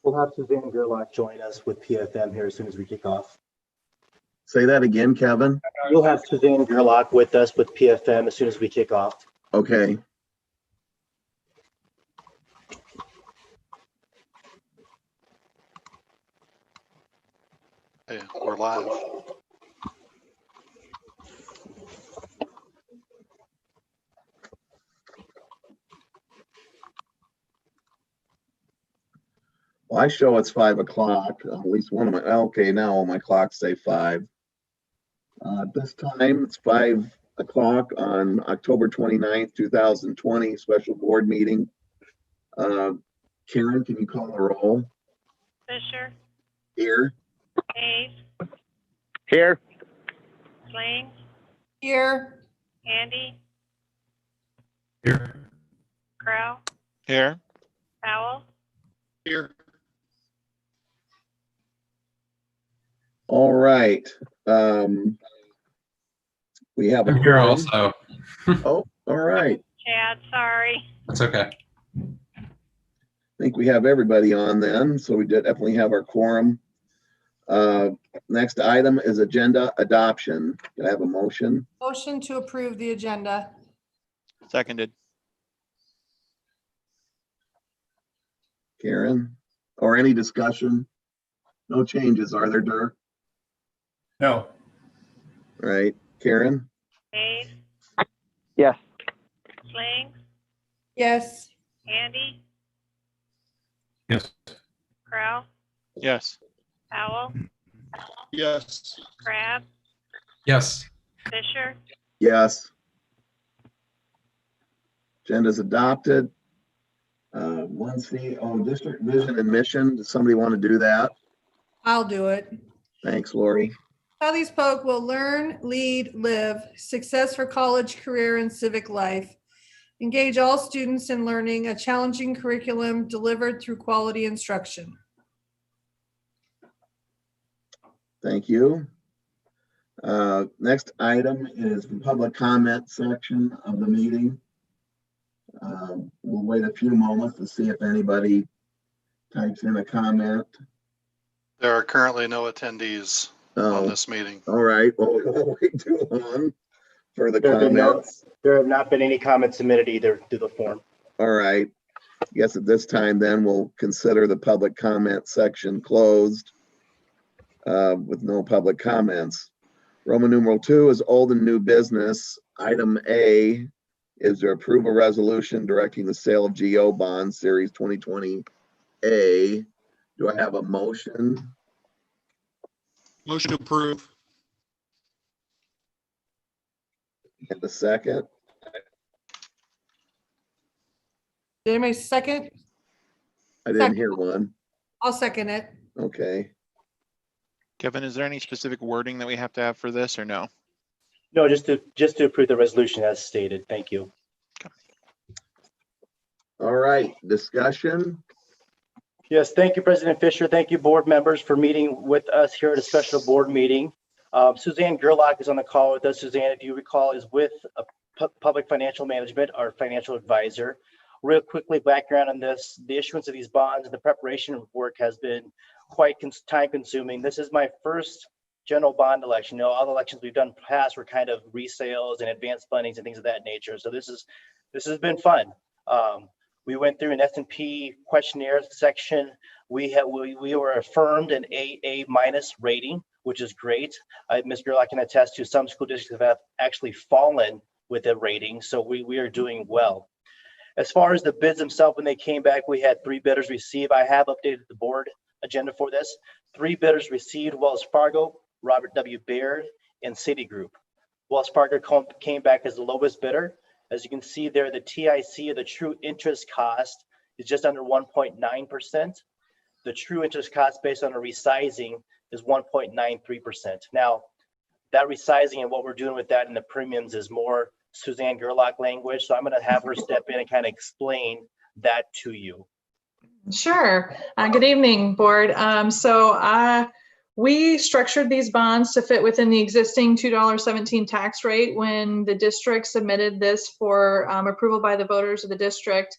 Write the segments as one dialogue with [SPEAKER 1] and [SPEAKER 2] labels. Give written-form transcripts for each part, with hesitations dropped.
[SPEAKER 1] We'll have Suzanne Gerlach join us with PFM here as soon as we kick off.
[SPEAKER 2] Say that again, Kevin.
[SPEAKER 1] You'll have Suzanne Gerlach with us with PFM as soon as we kick off.
[SPEAKER 2] Okay.
[SPEAKER 3] Hey, we're live.
[SPEAKER 2] Well, I show it's 5 o'clock. At least one of my, okay, now all my clocks say 5. This time it's 5 o'clock on October 29th, 2020, special board meeting. Karen, can you call the roll?
[SPEAKER 4] Fisher,
[SPEAKER 2] Here.
[SPEAKER 4] Hayes,
[SPEAKER 5] Here.
[SPEAKER 4] Slang,
[SPEAKER 6] Here.
[SPEAKER 4] Andy,
[SPEAKER 7] Here.
[SPEAKER 4] Crow,
[SPEAKER 3] Here.
[SPEAKER 4] Powell,
[SPEAKER 3] Here.
[SPEAKER 2] All right. We have a
[SPEAKER 7] I'm here
[SPEAKER 2] quorum.
[SPEAKER 7] also.
[SPEAKER 2] Oh, all right.
[SPEAKER 4] Chad, sorry.
[SPEAKER 7] That's okay.
[SPEAKER 2] I think we have everybody on then, so we did definitely have our quorum. Next item is agenda adoption. Do I have a motion?
[SPEAKER 6] Motion to approve the agenda.
[SPEAKER 3] Seconded.
[SPEAKER 2] Karen? Or any discussion? No changes, are there, Dirk?
[SPEAKER 7] No.
[SPEAKER 2] All right. Karen?
[SPEAKER 4] Hayes,
[SPEAKER 5] Yes.
[SPEAKER 4] Slang,
[SPEAKER 6] Yes.
[SPEAKER 4] Andy,
[SPEAKER 7] Yes.
[SPEAKER 4] Crow,
[SPEAKER 3] Yes.
[SPEAKER 4] Powell,
[SPEAKER 3] Yes.
[SPEAKER 4] Crab,
[SPEAKER 7] Yes.
[SPEAKER 4] Fisher,
[SPEAKER 2] Yes. Agenda's adopted. 1C, district vision and mission. Does somebody want to do that?
[SPEAKER 6] I'll do it.
[SPEAKER 2] Thanks, Lori.
[SPEAKER 6] Southeast Polk will learn, lead, live, success for college, career, and civic life. Engage all students in learning a challenging curriculum delivered through quality instruction.
[SPEAKER 2] Thank you. Next item is the public comment section of the meeting. We'll wait a few moments to see if anybody types in a comment.
[SPEAKER 3] There are currently no attendees on this meeting.
[SPEAKER 2] All right, well, we'll wait too long for the
[SPEAKER 1] There
[SPEAKER 2] comments.
[SPEAKER 1] have not been any comments submitted either through the form.
[SPEAKER 2] All right. I guess at this time then we'll consider the public comment section closed with no public comments. Roman numeral 2 is old and new business. Item A is to approve a resolution directing the sale of GO bonds series 2020A. Do I have a motion?
[SPEAKER 3] Motion to approve.
[SPEAKER 2] And a second?
[SPEAKER 6] Did anybody second?
[SPEAKER 2] I didn't hear one.
[SPEAKER 6] I'll second it.
[SPEAKER 2] Okay.
[SPEAKER 3] Kevin, is there any specific wording that we have to have for this or no?
[SPEAKER 1] No, just to approve the resolution as stated. Thank you.
[SPEAKER 2] All right, discussion.
[SPEAKER 1] Yes, thank you, President Fisher. Thank you, board members, for meeting with us here at a special board meeting. Suzanne Gerlach is on the call with us. Suzanne, if you recall, is with Public Financial Management, our financial advisor. Real quickly, background on this, the issuance of these bonds and the preparation work has been quite time consuming. This is my first general bond election. You know, all the elections we've done past were kind of resales and advanced fundings and things of that nature. So this has been fun. We went through an S&P questionnaire section. We were affirmed an AA minus rating, which is great. Ms. Gerlach can attest to some school districts have actually fallen with a rating. So we are doing well. As far as the bids themselves, when they came back, we had 3 bidders receive. I have updated the board agenda for this. 3 bidders received: Wells Fargo, Robert W. Baird, and Citigroup. Wells Fargo came back as the lowest bidder. As you can see there, the TIC, or the true interest cost, is just under 1.9%. The true interest cost based on a resizing is 1.93%. Now, that resizing and what we're doing with that in the premiums is more Suzanne Gerlach language. So I'm going to have her step in and kind of explain that to you.
[SPEAKER 8] Sure. Good evening, board. We structured these bonds to fit within the existing $2.17 tax rate when the district submitted this for approval by the voters of the district.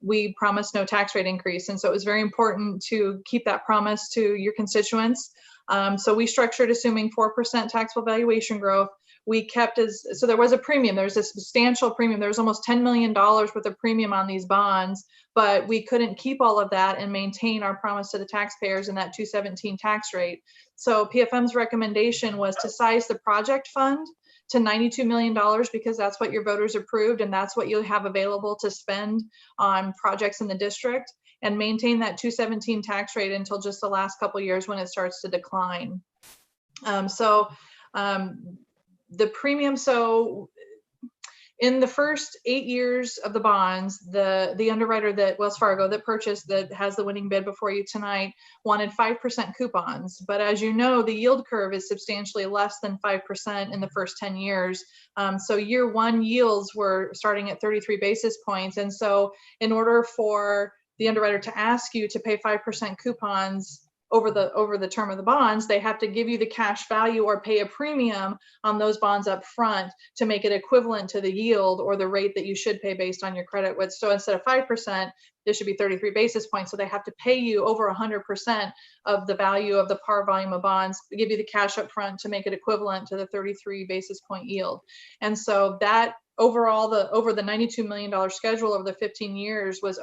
[SPEAKER 8] we promised no tax rate increase. And so it was very important to keep that promise to your constituents. So we structured assuming 4% taxable valuation growth. We kept so there was a premium. There was a substantial premium. There was almost $10 million worth of premium on these bonds, but we couldn't keep all of that and maintain our promise to the taxpayers in that 217 tax rate. So PFM's recommendation was to size the project fund to $92 million because that's what your voters approved and that's what you'll have available to spend on projects in the district, and maintain that 217 tax rate until just the last couple of years when it starts to decline. The premium, so in the first 8 years of the bonds, the underwriter that Wells Fargo that purchased, that has the winning bid before you tonight, wanted 5% coupons. But as you know, the yield curve is substantially less than 5% in the first 10 years. So year one yields were starting at 33 basis points. And so in order for the underwriter to ask you to pay 5% coupons over the term of the bonds, they have to give you the cash value or pay a premium on those bonds up front to make it equivalent to the yield or the rate that you should pay based on your credit. So instead of 5%, this should be 33 basis points. So they have to pay you over 100% of the value of the par volume of bonds, give you the cash up front to make it equivalent to the 33 basis point yield. And so that overall, over the $92 million schedule over the 15 years was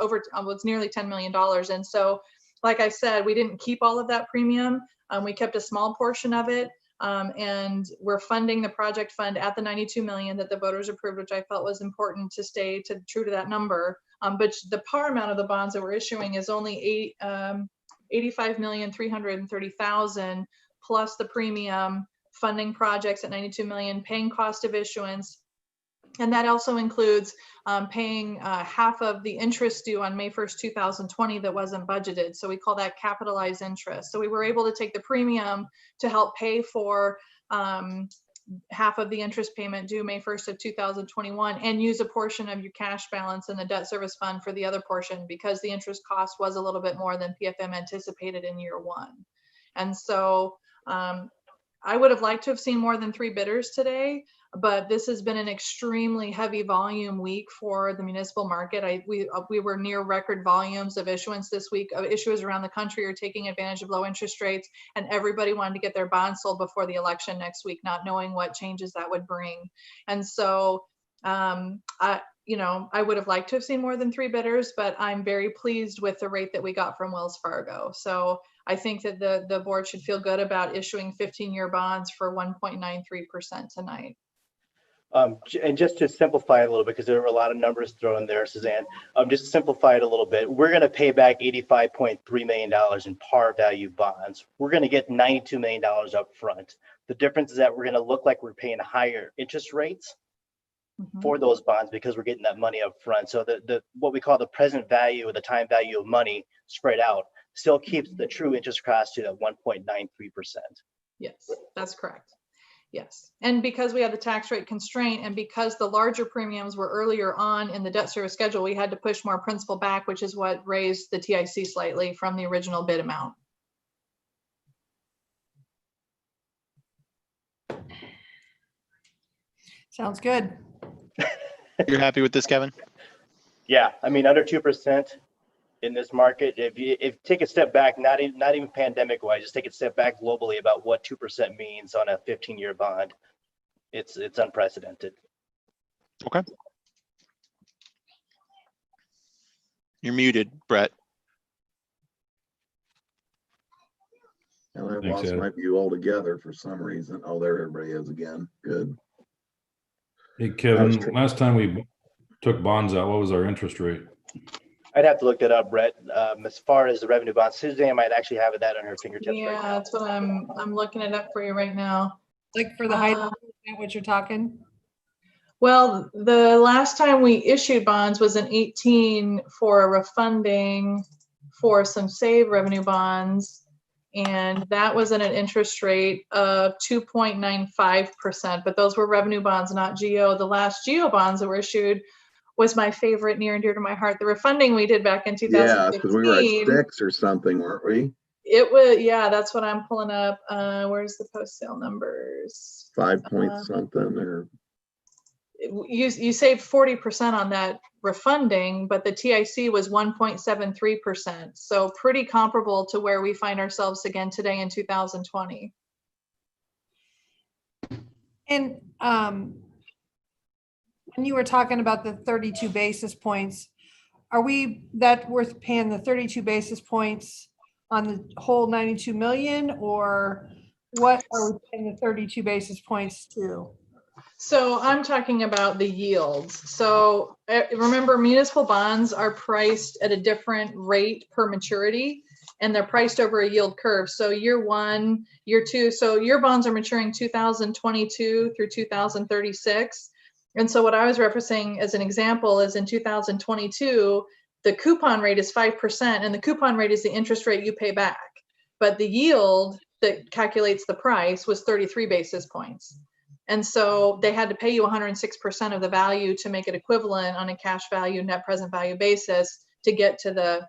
[SPEAKER 8] nearly $10 million. And so, like I said, we didn't keep all of that premium. We kept a small portion of it, and we're funding the project fund at the $92 million that the voters approved, which I felt was important to stay true to that number. But the par amount of the bonds that we're issuing is only $85,330,000 plus the premium, funding projects at $92 million, paying cost of issuance. And that also includes paying half of the interest due on May 1st, 2020 that wasn't budgeted. So we call that capitalized interest. So we were able to take the premium to help pay for half of the interest payment due May 1st of 2021 and use a portion of your cash balance in the debt service fund for the other portion because the interest cost was a little bit more than PFM anticipated in year one. And so I would have liked to have seen more than 3 bidders today, but this has been an extremely heavy volume week for the municipal market. We were near record volumes of issuance this week. Issuers around the country are taking advantage of low interest rates, and everybody wanted to get their bonds sold before the election next week, not knowing what changes that would bring. And so I would have liked to have seen more than 3 bidders, but I'm very pleased with the rate that we got from Wells Fargo. So I think that the board should feel good about issuing 15-year bonds for 1.93% tonight.
[SPEAKER 1] And just to simplify it a little bit, because there were a lot of numbers thrown there, Suzanne, just to simplify it a little bit, we're going to pay back $85.3 million in par value bonds. We're going to get $92 million up front. The difference is that we're going to look like we're paying higher interest rates for those bonds because we're getting that money up front. So the what we call the present value or the time value of money spread out still keeps the true interest cost to that 1.93%.
[SPEAKER 8] Yes, that's correct. Yes. And because we have the tax rate constraint and because the larger premiums were earlier on in the debt service schedule, we had to push more principal back, which is what raised the TIC slightly from the original bid amount.
[SPEAKER 6] Sounds good.
[SPEAKER 3] You're happy with this, Kevin?
[SPEAKER 1] Yeah, I mean, under 2% in this market, if you take a step back, not even pandemic wise, just take a step back globally about what 2% means on a 15-year bond. It's unprecedented.
[SPEAKER 3] Okay. You're muted, Brett.
[SPEAKER 2] And I've
[SPEAKER 7] Thanks,
[SPEAKER 2] lost
[SPEAKER 7] Ed.
[SPEAKER 2] my view altogether for some reason. Oh, there everybody is again. Good.
[SPEAKER 7] Hey, Kevin, last time we took bonds out, what was our interest rate?
[SPEAKER 1] I'd have to look that up, Brett. As far as the revenue bonds, Suzanne might actually have that on her fingertips
[SPEAKER 8] Yeah,
[SPEAKER 1] right now.
[SPEAKER 8] that's what I'm looking it up for you right now.
[SPEAKER 6] Like for the high, is that what you're talking?
[SPEAKER 8] Well, the last time we issued bonds was in 18 for a refunding for some save revenue bonds. And that was at an interest rate of 2.95%, but those were revenue bonds, not GO. The last GO bonds that were issued was my favorite, near and dear to my heart. The refunding we did back in 2015.
[SPEAKER 2] Yeah, because we were at 6 or something, weren't we?
[SPEAKER 8] It was, yeah, that's what I'm pulling up. Where's the post sale numbers?
[SPEAKER 2] 5 point something or
[SPEAKER 8] you saved 40% on that refunding, but the TIC was 1.73%. So pretty comparable to where we find ourselves again today in 2020.
[SPEAKER 6] And when you were talking about the 32 basis points, are we that worth paying the 32 basis points on the whole 92 million, or what are we paying the 32 basis points to?
[SPEAKER 8] So I'm talking about the yields. So remember, municipal bonds are priced at a different rate per maturity, and they're priced over a yield curve. So year one, year two, so your bonds are maturing 2022 through 2036. And so what I was referencing as an example is in 2022, the coupon rate is 5%, and the coupon rate is the interest rate you pay back. But the yield that calculates the price was 33 basis points. And so they had to pay you 106% of the value to make it equivalent on a cash value, net present value basis to get to the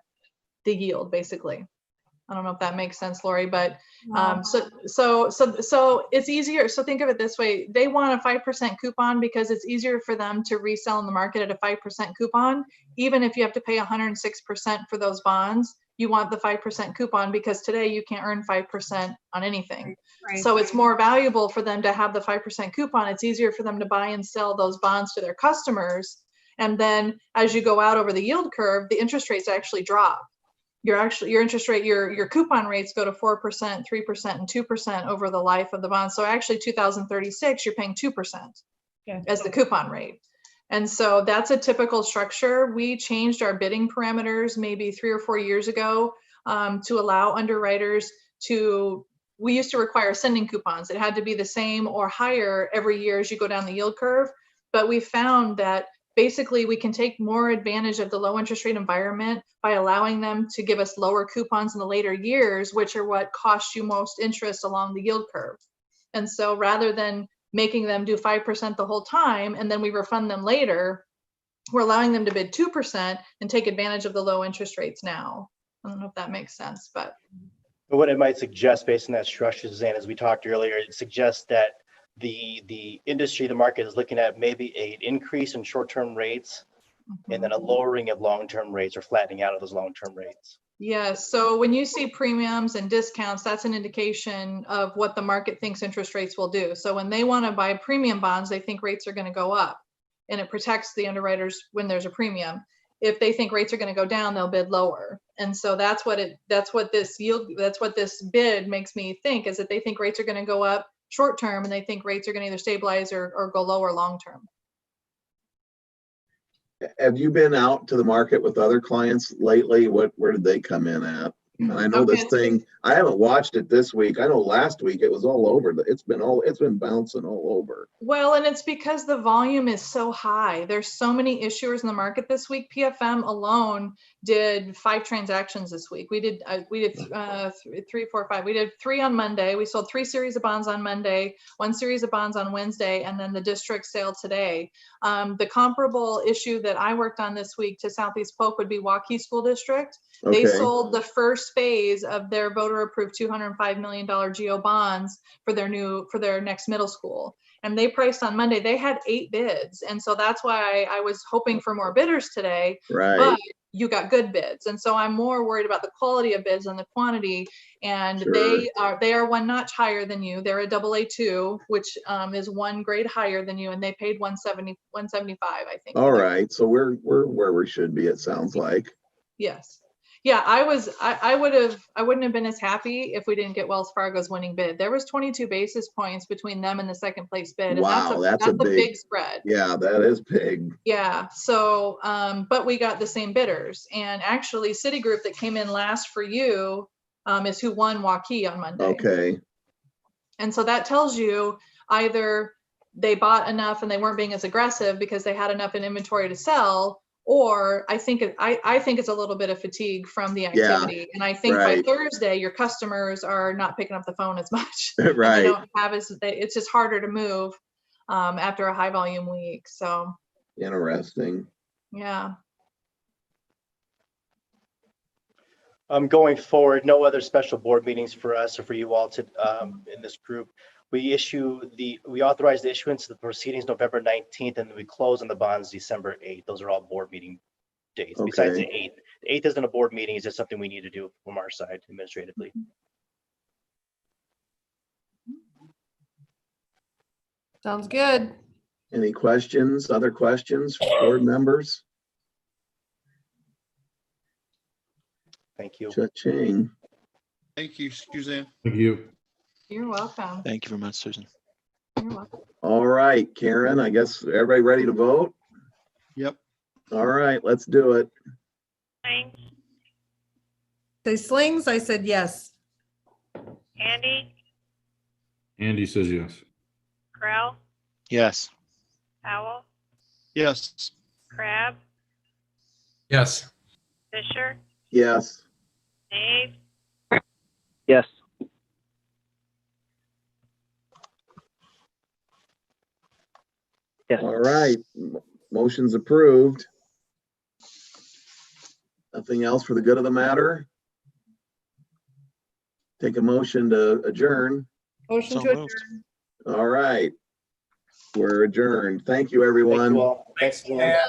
[SPEAKER 8] yield, basically. I don't know if that makes sense, Lori, but so it's easier. So think of it this way. They want a 5% coupon because it's easier for them to resell in the market at a 5% coupon. Even if you have to pay 106% for those bonds, you want the 5% coupon because today you can't earn 5% on anything.
[SPEAKER 6] Right.
[SPEAKER 8] So it's more valuable for them to have the 5% coupon. It's easier for them to buy and sell those bonds to their customers. And then as you go out over the yield curve, the interest rates actually drop. Your interest rate, your coupon rates go to 4%, 3%, and 2% over the life of the bond. So actually 2036, you're paying 2% as the coupon rate. And so that's a typical structure. We changed our bidding parameters maybe 3 or 4 years ago to allow underwriters to, we used to require sending coupons. It had to be the same or higher every year as you go down the yield curve. But we found that basically we can take more advantage of the low interest rate environment by allowing them to give us lower coupons in the later years, which are what cost you most interest along the yield curve. And so rather than making them do 5% the whole time and then we refund them later, we're allowing them to bid 2% and take advantage of the low interest rates now. I don't know if that makes sense, but
[SPEAKER 1] what it might suggest based on that structure, Suzanne, as we talked earlier, it suggests that the industry, the market is looking at maybe an increase in short-term rates and then a lowering of long-term rates or flattening out of those long-term rates.
[SPEAKER 8] Yeah, so when you see premiums and discounts, that's an indication of what the market thinks interest rates will do. So when they want to buy premium bonds, they think rates are going to go up, and it protects the underwriters when there's a premium. If they think rates are going to go down, they'll bid lower. And so that's what this bid makes me think, is that they think rates are going to go up short term, and they think rates are going to either stabilize or go lower long term.
[SPEAKER 2] Have you been out to the market with other clients lately? Where did they come in at? And I know this thing, I haven't watched it this week. I know last week it was all over. It's been bouncing all over.
[SPEAKER 8] Well, and it's because the volume is so high. There's so many issuers in the market this week. PFM alone did 5 transactions this week. We did 3, 4, 5. We did 3 on Monday. We sold 3 series of bonds on Monday, 1 series of bonds on Wednesday, and then the district sale today. The comparable issue that I worked on this week to Southeast Polk would be Waukee School District.
[SPEAKER 2] Okay.
[SPEAKER 8] They sold the first phase of their voter approved $205 million GO bonds for their next middle school. And they priced on Monday, they had 8 bids. And so that's why I was hoping for more bidders today,
[SPEAKER 2] Right.
[SPEAKER 8] but you got good bids. And so I'm more worried about the quality of bids than the quantity. And
[SPEAKER 2] Sure.
[SPEAKER 8] they are 1 notch higher than you. They're a AA2, which is 1 grade higher than you. And they paid 175, I think.
[SPEAKER 2] All right. So we're where we should be, it sounds like.
[SPEAKER 8] Yes. Yeah, I wouldn't have been as happy if we didn't get Wells Fargo's winning bid. There was 22 basis points between them and the second place bid. And
[SPEAKER 2] Wow, that's a
[SPEAKER 8] big spread.
[SPEAKER 2] Yeah, that is big.
[SPEAKER 8] Yeah. So, but we got the same bidders, and actually Citigroup that came in last for you is who won Waukee on Monday.
[SPEAKER 2] Okay.
[SPEAKER 8] And so that tells you either they bought enough and they weren't being as aggressive because they had enough in inventory to sell, or I think it's a little bit of fatigue from the activity.
[SPEAKER 2] Yeah,
[SPEAKER 8] and I think
[SPEAKER 2] right.
[SPEAKER 8] by Thursday, your customers are not picking up the phone as much.
[SPEAKER 2] Right.
[SPEAKER 8] They don't have it's just harder to move after a high volume week. So
[SPEAKER 2] Interesting.
[SPEAKER 8] yeah.
[SPEAKER 1] Going forward, no other special board meetings for us or for you all to in this group. We authorize the issuance of the proceedings November 19th, and we close on the bonds December 8th. Those are all board meeting dates. Besides the
[SPEAKER 2] Okay.
[SPEAKER 1] 8th. The 8th isn't a board meeting, it's just something we need to do from our side administratively.
[SPEAKER 6] Sounds good.
[SPEAKER 2] Any questions, other questions, board members?
[SPEAKER 1] Thank you.
[SPEAKER 2] Cha-ching.
[SPEAKER 9] Thank you, Suzanne.
[SPEAKER 7] Thank you.
[SPEAKER 8] You're welcome.
[SPEAKER 3] Thank you very much, Susan.
[SPEAKER 8] You're welcome.
[SPEAKER 2] All right, Karen, I guess everybody ready to vote?
[SPEAKER 9] Yep.
[SPEAKER 2] All right, let's do it.
[SPEAKER 4] Thanks.
[SPEAKER 6] Say Slings, I said yes.
[SPEAKER 4] Andy,
[SPEAKER 7] Andy says yes.
[SPEAKER 4] Crowell,
[SPEAKER 3] Yes.
[SPEAKER 4] Powell,
[SPEAKER 9] Yes.
[SPEAKER 4] Crab,
[SPEAKER 10] Yes.
[SPEAKER 4] Fisher,
[SPEAKER 2] Yes.
[SPEAKER 4] Nave,
[SPEAKER 5] Yes. Yes.
[SPEAKER 2] All right, motion's approved. Nothing else for the good of the matter? Take a motion to adjourn.
[SPEAKER 6] Motion
[SPEAKER 3] So
[SPEAKER 6] to
[SPEAKER 3] moved.
[SPEAKER 6] adjourn.
[SPEAKER 2] All right, we're adjourned. Thank you,
[SPEAKER 1] Thank
[SPEAKER 2] everyone.
[SPEAKER 1] you all. Thanks, Suzanne.
[SPEAKER 10] Yeah.